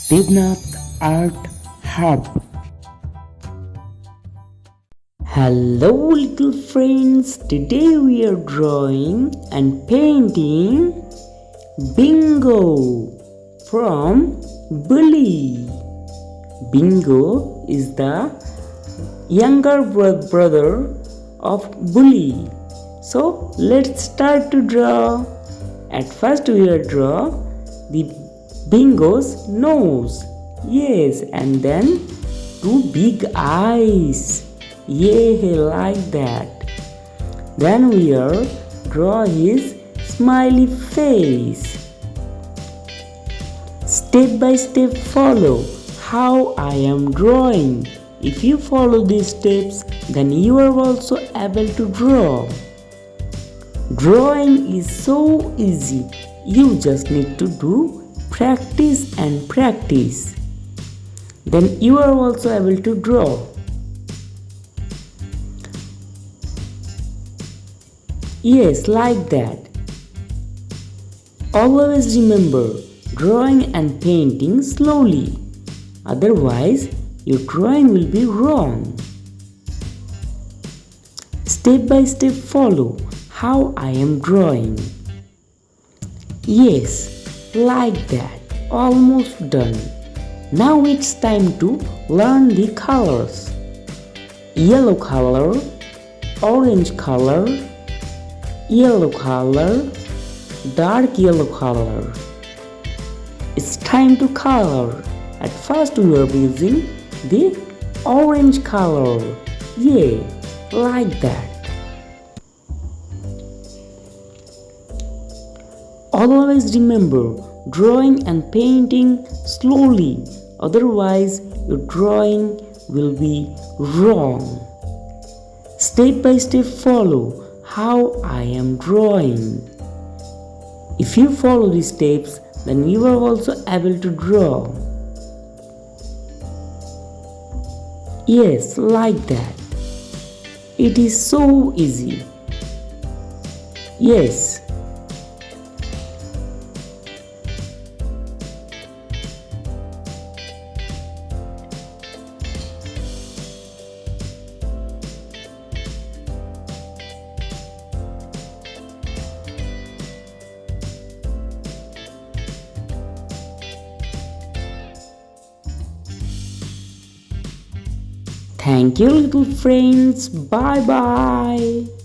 Debnath Art Hub. Hello little friends, today we are drawing and painting Bingo from Bully. Bingo is the younger brother of Bully. So let's start to draw. At first we will draw the Bingo's nose. Yes, and then two big eyes. Yeah, like that. Then we will draw his smiley face. Step by step follow how I am drawing. If you follow these steps, then you are also able to draw. Drawing is so easy. You just need to do practice and practice. Then you are also able to draw. Yes, like that. Always remember, drawing and painting slowly. Otherwise, your drawing will be wrong. Step by step follow how I am drawing. Yes, like that. Almost done. Now it's time to learn the colors. Yellow color, orange color, yellow color, dark yellow color. It's time to color. At first we were using the orange color. Yeah, like that. Always remember, drawing and painting slowly, otherwise your drawing will be wrong. Step by step follow how I am drawing. If you follow these steps, then you are also able to draw. Yes, like that. It is so easy. Yes. Thank you little friends. Bye bye.